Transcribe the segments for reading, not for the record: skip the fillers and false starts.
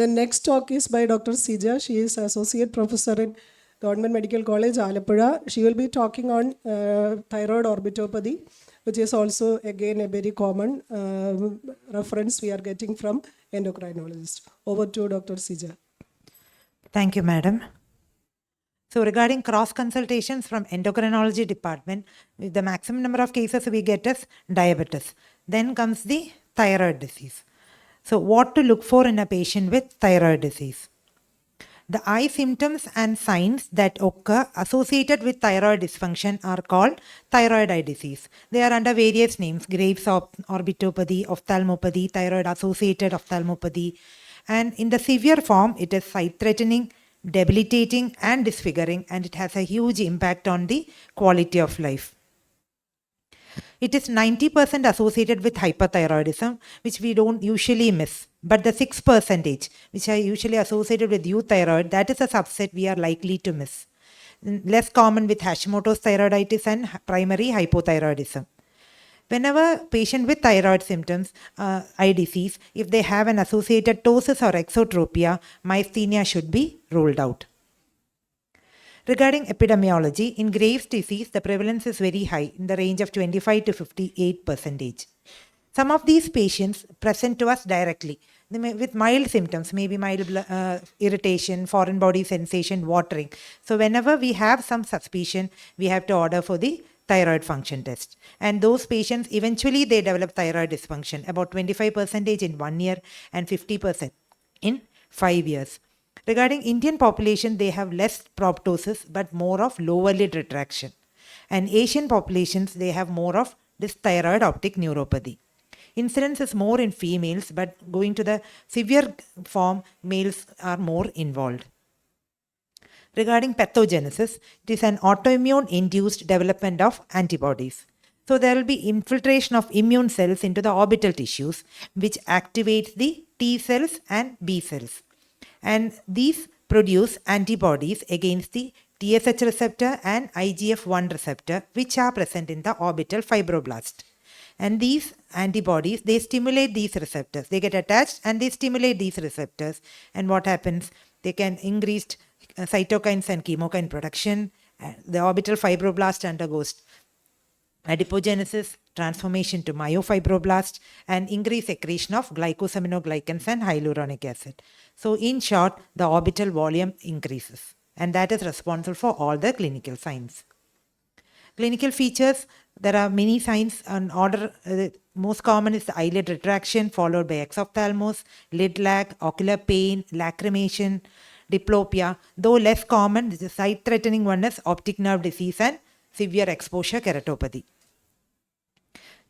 The next talk is by Dr. Sija. She is Associate Professor in Government Medical College, Alappuzha. She will be talking on thyroid orbitopathy, which is also again a very common reference we are getting from endocrinologist. Over to Dr. Sija. Thank you, madam. So regarding cross consultations from endocrinology department, the maximum number of cases we get is diabetes. Then comes the thyroid disease. So what to look for in a patient with thyroid disease? The eye symptoms and signs that occur associated with thyroid dysfunction are called thyroid eye disease. They are under various names: Graves' orbitopathy, ophthalmopathy, thyroid associated ophthalmopathy. And in the severe form, it is sight-threatening, debilitating, and disfiguring, and it has a huge impact on the quality of life. It is 90% associated with hyperthyroidism, which we don't usually miss. But the 6%, which are usually associated with euthyroid, that is a subset we are likely to miss. Less common with Hashimoto's thyroiditis and primary hypothyroidism. Whenever patient with thyroid symptoms, eye disease, if they have an associated ptosis or exotropia, myasthenia should be ruled out. Regarding epidemiology, in Graves' disease, the prevalence is very high, in the range of 25 to 58%. Some of these patients present to us directly with mild symptoms, maybe mild irritation, foreign body sensation, watering. So whenever we have some suspicion, we have to order for the thyroid function test. And those patients, eventually they develop thyroid dysfunction, about 25% in 1 year and 50% in 5 years. Regarding Indian population, they have less proptosis but more of lower lid retraction. And Asian populations, they have more of this thyroid optic neuropathy. Incidence is more in females, but going to the severe form, males are more involved. Regarding pathogenesis, it is an autoimmune induced development of antibodies. So there will be infiltration of immune cells into the orbital tissues, which activates the T cells and B cells. And these produce antibodies against the TSH receptor and IGF-1 receptor, which are present in the orbital fibroblast. And these antibodies, they stimulate these receptors. They get attached and they stimulate these receptors. And what happens? They can increase cytokines and chemokine production. The orbital fibroblast undergoes adipogenesis, transformation to myofibroblast, and increased secretion of glycosaminoglycans and hyaluronic acid. So in short, the orbital volume increases, and that is responsible for all the clinical signs. Clinical features, there are many signs on order. Most common is the eyelid retraction followed by exophthalmos, lid lag, ocular pain, lacrimation, diplopia. Though less common, the sight-threatening one is optic nerve disease and severe exposure keratopathy.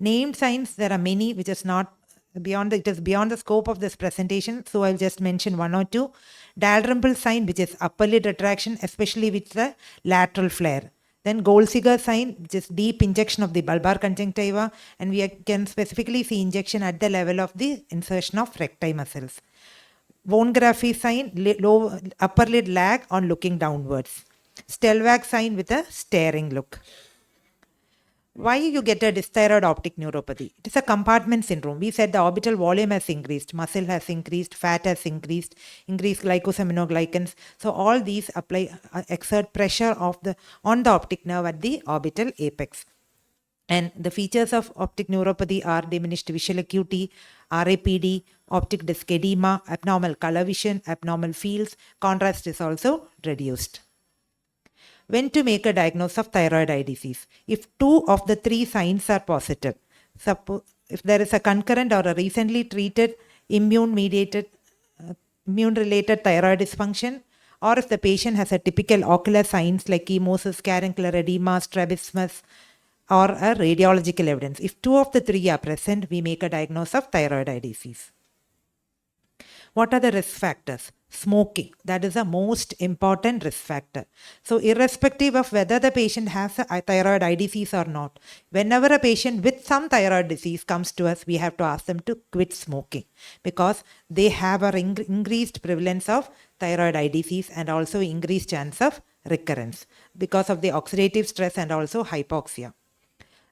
Named signs, there are many which is not beyond the scope of this presentation, so I'll just mention one or two. Dalrymple sign, which is upper lid retraction, especially with the lateral flare. Then Goldsiger sign, which is deep injection of the bulbar conjunctiva, and we can specifically see injection at the level of the insertion of recti muscles. Vongraphy sign, low upper lid lag on looking downwards. Stelvag sign with a staring look. Why you get a dysthyroid optic neuropathy? It is a compartment syndrome. We said the orbital volume has increased, muscle has increased, fat has increased glycosaminoglycans. So all these exert pressure on the optic nerve at the orbital apex. And the features of optic neuropathy are diminished visual acuity, RAPD, optic disc edema, abnormal color vision, abnormal fields. Contrast is also reduced. When to make a diagnosis of thyroid eye disease? If 2 of the 3 signs are positive, if there is a concurrent or a recently treated immune-related thyroid dysfunction, or if the patient has a typical ocular signs like chemosis, caruncular edema, strabismus, or a radiological evidence. If 2 of the 3 are present, we make a diagnosis of thyroid eye disease. What are the risk factors? Smoking, that is the most important risk factor. So irrespective of whether the patient has a thyroid eye disease or not, whenever a patient with some thyroid disease comes to us, we have to ask them to quit smoking because they have an increased prevalence of thyroid eye disease and also increased chance of recurrence because of the oxidative stress and also hypoxia.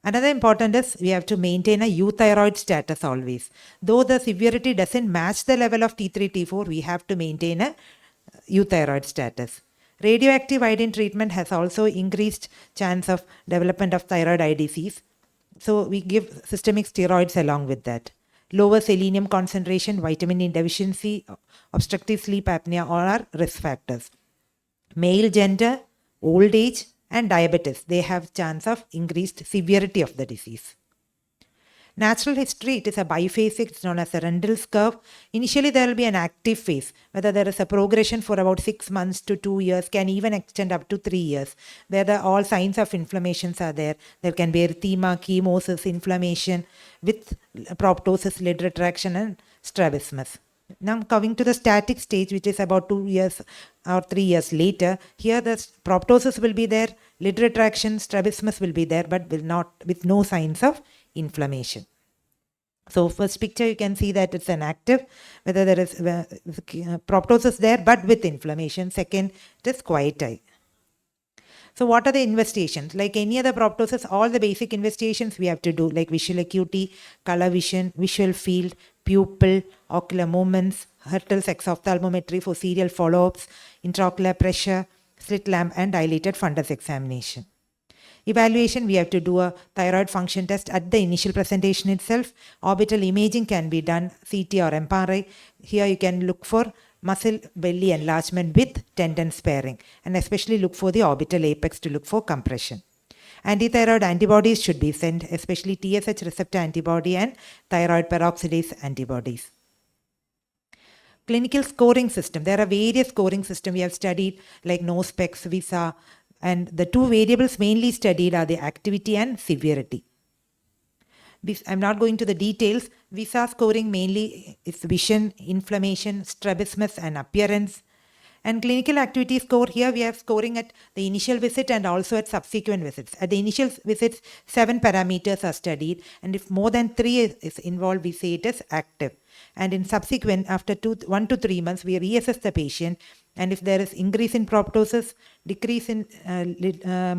Another important is we have to maintain a euthyroid status always. Though the severity doesn't match the level of T3, T4, we have to maintain a euthyroid status. Radioactive iodine treatment has also increased chance of development of thyroid eye disease. So we give systemic steroids along with that. Lower selenium concentration, vitamin E deficiency, obstructive sleep apnea all are risk factors. Male gender, old age, and diabetes, they have chance of increased severity of the disease. Natural history, it is a biphasic, it's known as a Rendel's curve. Initially, there will be an active phase, whether there is a progression for about 6 months to 2 years, can even extend up to 3 years, where all signs of inflammations are there. There can be erythema, chemosis, inflammation with proptosis, lid retraction, and strabismus. Now coming to the static stage, which is about 2 years or 3 years later, here the proptosis will be there, lid retraction, strabismus will be there, but will not with no signs of inflammation. So first picture you can see that it's an active, whether there is proptosis there but with inflammation. Second, it is quiet eye. So what are the investigations? Like any other proptosis, all the basic investigations we have to do, like visual acuity, color vision, visual field, pupil, ocular movements, Hertel's exophthalmometry for serial follow-ups, intraocular pressure, slit lamp, and dilated fundus examination. Evaluation, we have to do a thyroid function test at the initial presentation itself. Orbital imaging can be done, CT or MRI. Here you can look for muscle belly enlargement with tendon sparing, and especially look for the orbital apex to look for compression. Antithyroid antibodies should be sent, especially TSH receptor antibody and thyroid peroxidase antibodies. Clinical scoring system. There are various scoring systems we have studied, like NOSPECS, VISA, and the two variables mainly studied are the activity and severity. I'm not going to the details. VISA scoring mainly is vision, inflammation, strabismus, and appearance. And clinical activity score, here we have scoring at the initial visit and also at subsequent visits. At the initial visits, 7 parameters are studied, and if more than 3 is involved, we say it is active. And in subsequent, after 1 to 3 months, we reassess the patient, and if there is increase in proptosis, decrease in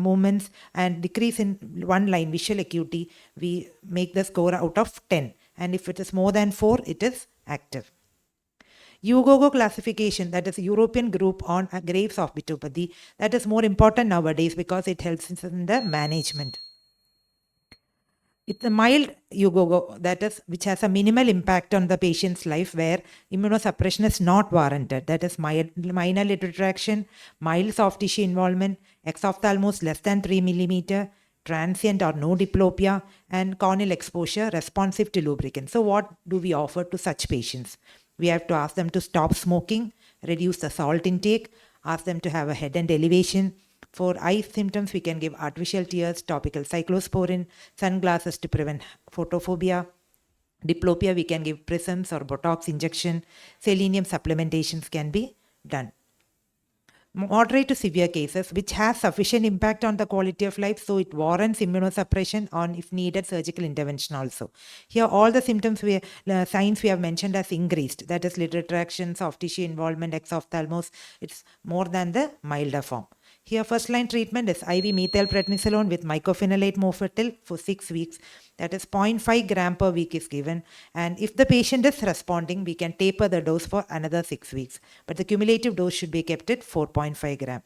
movements, and decrease in one line visual acuity, we make the score out of 10. And if it is more than 4, it is active. UGOGO classification, that is European Group on Graves Orbitopathy, that is more important nowadays because it helps in the management. It's a mild UGOGO, that is, which has a minimal impact on the patient's life, where immunosuppression is not warranted. That is minor lid retraction, mild soft tissue involvement, exophthalmos less than 3 millimeter, transient or no diplopia, and corneal exposure responsive to lubricant. So what do we offer to such patients? We have to ask them to stop smoking, reduce the salt intake, ask them to have a head and elevation. For eye symptoms, we can give artificial tears, topical cyclosporin, sunglasses to prevent photophobia. Diplopia, we can give prisms or Botox injection. Selenium supplementations can be done. Moderate to severe cases, which has sufficient impact on the quality of life, so it warrants immunosuppression on, if needed, surgical intervention also. Here, all the symptoms, signs we have mentioned as increased, that is lid retraction, soft tissue involvement, exophthalmos, it's more than the milder form. Here, first-line treatment is IV methylprednisolone with mycophenolate mofetil for 6 weeks. That is 0.5 gram per week is given. And if the patient is responding, we can taper the dose for another 6 weeks. But the cumulative dose should be kept at 4.5 gram.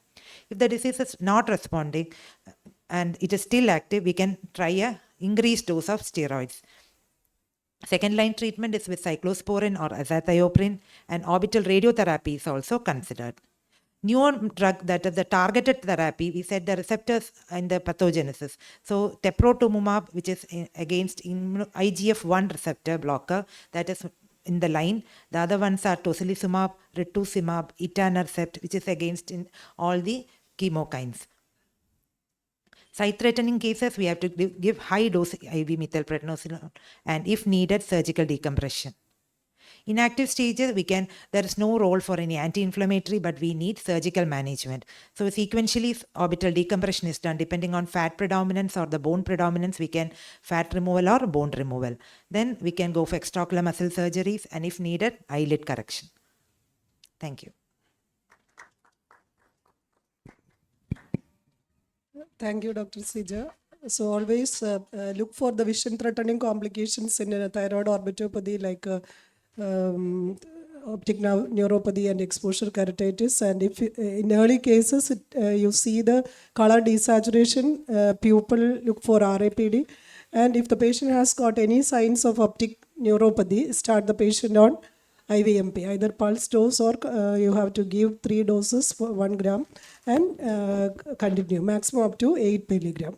If the disease is not responding and it is still active, we can try a increased dose of steroids. Second-line treatment is with cyclosporin or azathioprine, and orbital radiotherapy is also considered. Newer drug, that is the targeted therapy, we said the receptors in the pathogenesis. So teprotumumab, which is against IGF-1 receptor blocker, that is in the line. The other ones are tocilizumab, rituximab, etanercept, which is against in all the chemokines. Sight-threatening cases, we have to give high-dose IV methylprednisolone, and if needed, surgical decompression. Inactive stages, there is no role for any anti-inflammatory, but we need surgical management. So sequentially, orbital decompression is done depending on fat predominance or the bone predominance. We can fat removal or bone removal. Then we can go for extraocular muscle surgeries, and if needed, eyelid correction. Thank you. Thank you, Dr. Sija. So always look for the vision-threatening complications in thyroid orbitopathy like optic neuropathy and exposure keratitis. And if in early cases you see the color desaturation, pupil, look for RAPD. And if the patient has got any signs of optic neuropathy, start the patient on IVMP, either pulse dose or you have to give 3 doses for 1 gram and continue, maximum up to 8 milligram.